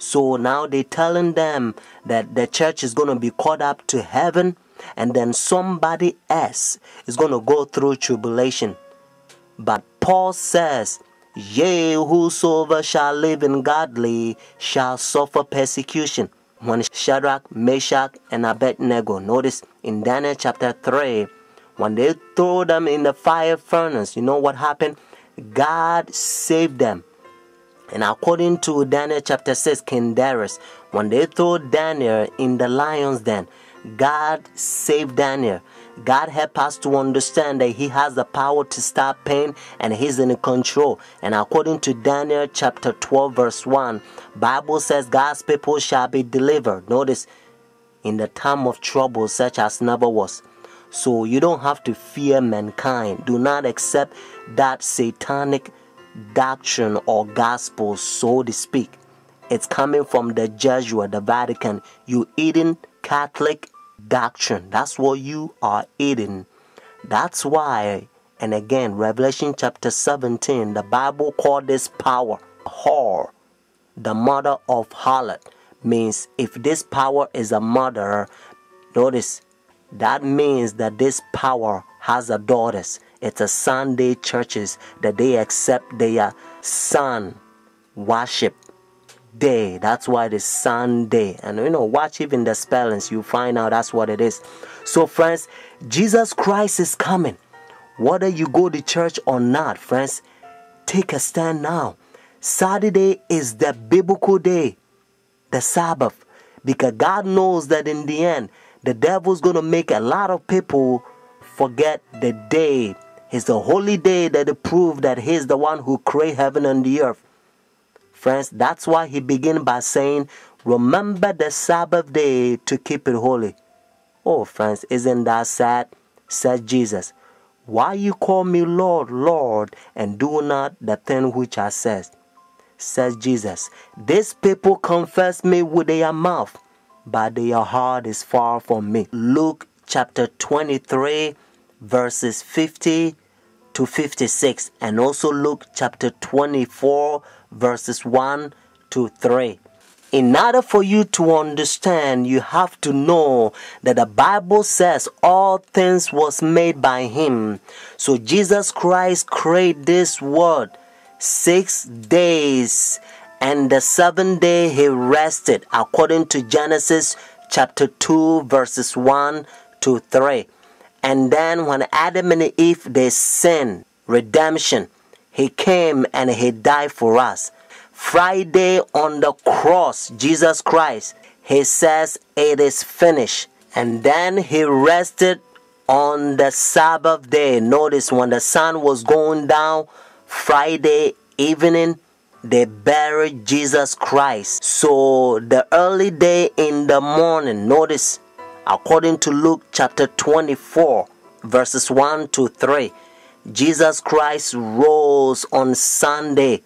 So now they're telling them that the church is going to be caught up to heaven, and then somebody else is going to go through tribulation. But Paul says, yea, whosoever shall live in godly shall suffer persecution. When Shadrach, Meshach, and Abednego, notice in Daniel chapter 3, when they throw them in the fire furnace, you know what happened? God saved them. And according to Daniel chapter 6, King Darius, when they threw Daniel in the lion's den, God saved Daniel. God helped us to understand that He has the power to stop pain and He's in control. And according to Daniel chapter 12 verse 1, Bible says God's people shall be delivered. Notice, in the time of trouble such as never was. So you don't have to fear mankind. Do not accept that satanic doctrine or gospel, so to speak. It's coming from the Jesuit, the Vatican. You eating Catholic doctrine. That's what you are eating. That's why, and again, Revelation chapter 17, the Bible called this power whore, the mother of harlot. Means if this power is a mother, notice, that means that this power has a daughters. It's a Sunday churches that they accept their sun worship day. That's why it's Sunday. And watch even the spellings, you find out that's what it is. So friends, Jesus Christ is coming. Whether you go to church or not, friends, take a stand now. Saturday is the biblical day, the Sabbath, because God knows that in the end, the devil's going to make a lot of people forget the day. It's the holy day that it proved that He's the one who created heaven and the earth. Friends, that's why He began by saying, remember the Sabbath day to keep it holy. Oh, friends, isn't that sad? Said Jesus. Why you call me Lord, Lord, and do not the thing which I said? Says Jesus. These people confess me with their mouth, but their heart is far from me. Luke chapter 23, verses 50 to 56, and also Luke chapter 24, verses 1 to 3. In order for you to understand, you have to know that the Bible says all things was made by Him. So Jesus Christ created this world 6 days, and the 7th day He rested, according to Genesis chapter 2, verses 1 to 3. And then when Adam and Eve, they sinned, redemption, He came and He died for us. Friday on the cross, Jesus Christ, He says it is finished. And then He rested on the Sabbath day. Notice when the sun was going down, Friday evening, they buried Jesus Christ. So the early day in the morning, notice, according to Luke chapter 24, verses 1 to 3, Jesus Christ rose on Sunday.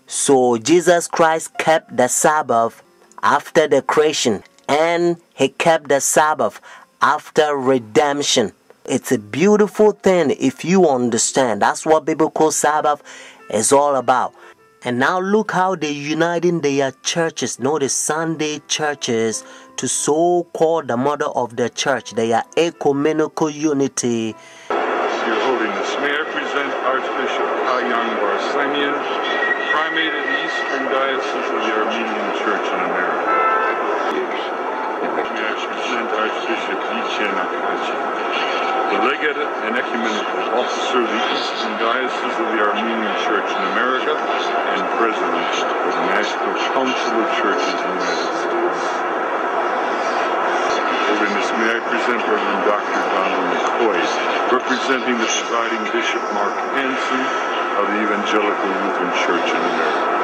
So Jesus Christ kept the Sabbath after the creation, and He kept the Sabbath after redemption. It's a beautiful thing if you understand. That's what biblical Sabbath is all about. And now look how they're uniting their churches. Notice Sunday churches to so-called the mother of the church. They are ecumenical unity. Your Holiness, may I present Archbishop Kayang Barsamian, Primate of the Eastern Diocese of the Armenian Church in America. May I present Archbishop Yichen Akachi, the Legate and Ecumenical Officer of the Eastern Diocese of the Armenian Church in America and President of the National Council of Churches in the United States. Holiness, may I present Reverend Dr. Donald McCoy, representing the presiding Bishop Mark Hansen of the Evangelical Lutheran Church in America.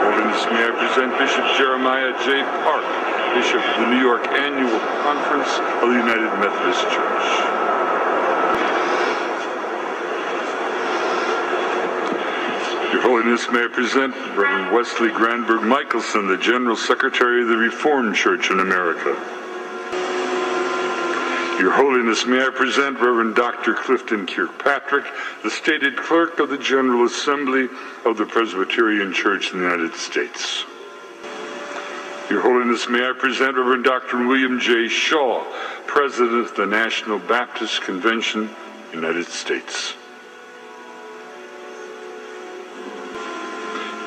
Holiness, may I present Bishop Jeremiah J. Park, Bishop of the New York Annual Conference of the United Methodist Church. Your Holiness, may I present Reverend Wesley Granberg Michelson, the General Secretary of the Reformed Church in America. Your Holiness, may I present Reverend Dr. Clifton Kirkpatrick, the stated clerk of the General Assembly of the Presbyterian Church in the United States. Your Holiness, may I present Reverend Dr. William J. Shaw, President of the National Baptist Convention, United States.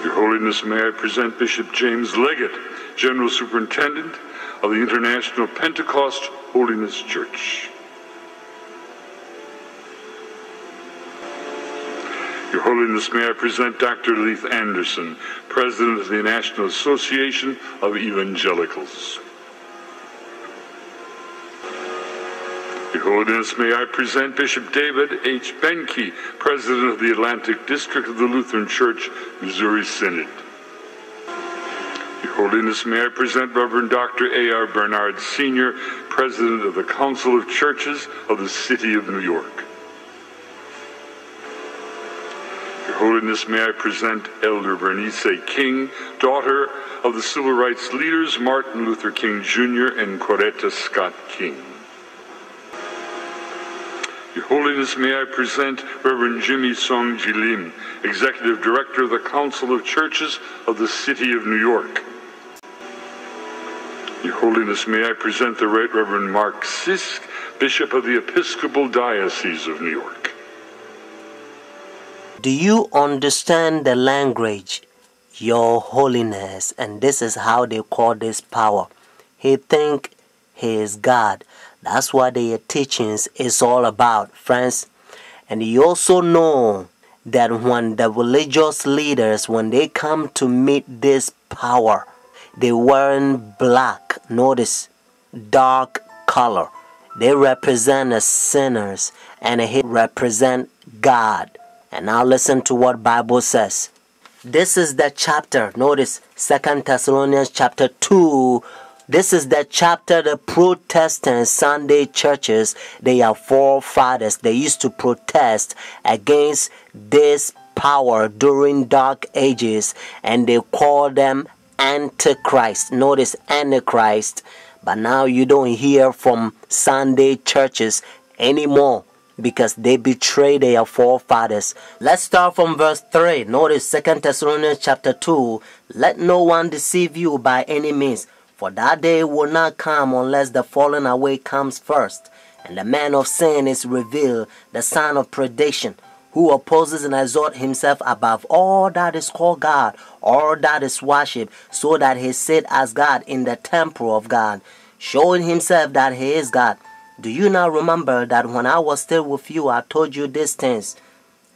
Your Holiness, may I present Bishop James Leggett, General Superintendent of the International Pentecost Holiness Church. Your Holiness, may I present Dr. Leith Anderson, President of the National Association of Evangelicals. Your Holiness, may I present Bishop David H. Benke, President of the Atlantic District of the Lutheran Church, Missouri Synod. Your Holiness, may I present Reverend Dr. A.R. Bernard Sr., President of the Council of Churches of the City of New York. Your Holiness, may I present Elder Bernice King, daughter of the civil rights leaders Martin Luther King Jr. and Coretta Scott King. Your Holiness, may I present Reverend Jimmy Song Jilim, Executive Director of the Council of Churches of the City of New York. Your Holiness, may I present the Right Reverend Mark Sisk, Bishop of the Episcopal Diocese of New York. Do you understand the language? Your Holiness, and this is how they call this power. He think he is God. That's what their teachings is all about, friends. And you also know that when the religious leaders, when they come to meet this power, they wearing black. Notice, dark color. They represent the sinners, and he represent God. And now listen to what Bible says. This is the chapter. Notice 2 Thessalonians chapter 2. This is the chapter the Protestant Sunday churches, they are forefathers. They used to protest against this power during dark ages, and they call them Antichrist. Notice Antichrist. But now you don't hear from Sunday churches anymore, because they betray their forefathers. Let's start from verse 3. Notice 2 Thessalonians chapter 2. Let no one deceive you by any means, for that day will not come unless the falling away comes first, and the man of sin is revealed, the son of perdition, who opposes and exalts himself above all that is called God, all that is worshipped, so that he sit as God in the temple of God, showing himself that he is God. Do you not remember that when I was still with you, I told you these things?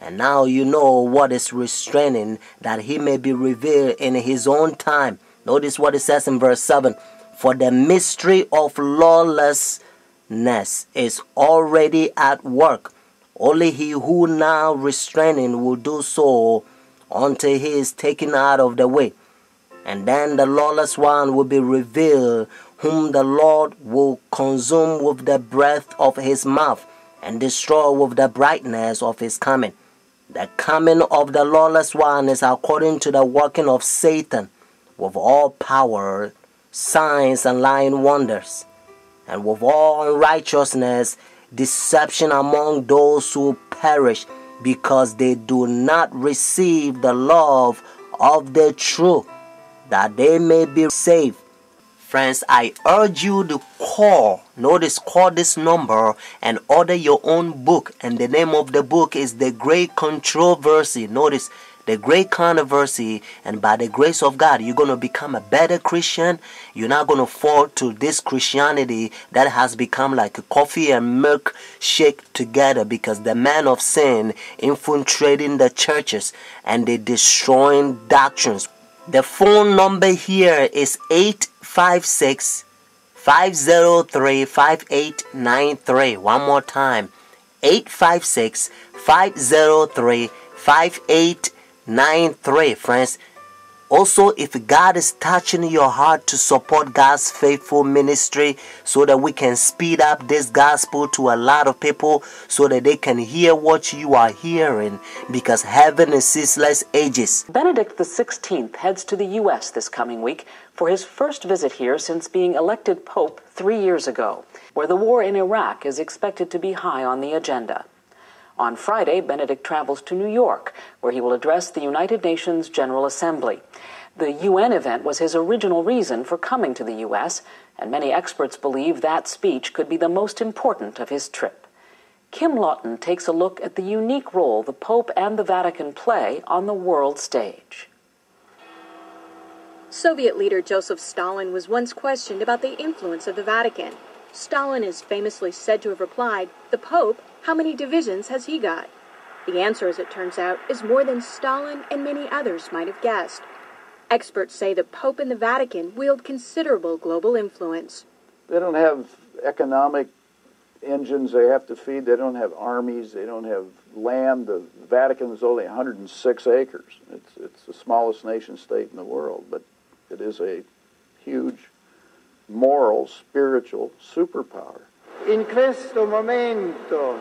And now you know what is restraining, that he may be revealed in his own time. Notice what it says in verse 7. For the mystery of lawlessness is already at work. Only he who now restraining will do so until he is taken out of the way. And then the lawless one will be revealed, whom the Lord will consume with the breath of his mouth and destroy with the brightness of his coming. The coming of the lawless one is according to the working of Satan, with all power, signs, and lying wonders, and with all unrighteousness, deception among those who perish, because they do not receive the love of the truth, that they may be saved. Friends, I urge you to call this number and order your own book. And the name of the book is The Great Controversy. Notice, The Great Controversy. And by the grace of God, you're going to become a better Christian. You're not going to fall to this Christianity that has become like a coffee and milk shake together, because the man of sin infiltrating the churches and they destroying doctrines. The phone number here is 856-503-5893. One more time, 856-503-5893. Friends, also, if God is touching your heart to support God's faithful ministry so that we can speed up this gospel to a lot of people so that they can hear what you are hearing, because heaven is ceaseless ages. Benedict XVI heads to the U.S. this coming week for his first visit here since being elected Pope 3 years ago, where the war in Iraq is expected to be high on the agenda. On Friday, Benedict travels to New York, where he will address the United Nations General Assembly. The UN event was his original reason for coming to the U.S., and many experts believe that speech could be the most important of his trip. Kim Lawton takes a look at the unique role the Pope and the Vatican play on the world stage. Soviet leader Joseph Stalin was once questioned about the influence of the Vatican. Stalin is famously said to have replied, "The Pope, how many divisions has he got?" The answer, as it turns out, is more than Stalin and many others might have guessed. Experts say the Pope and the Vatican wield considerable global influence. They don't have economic engines they have to feed. They don't have armies. They don't have land. The Vatican is only 106 acres. It's the smallest nation state in the world, but it is a huge moral, spiritual superpower. In questo momento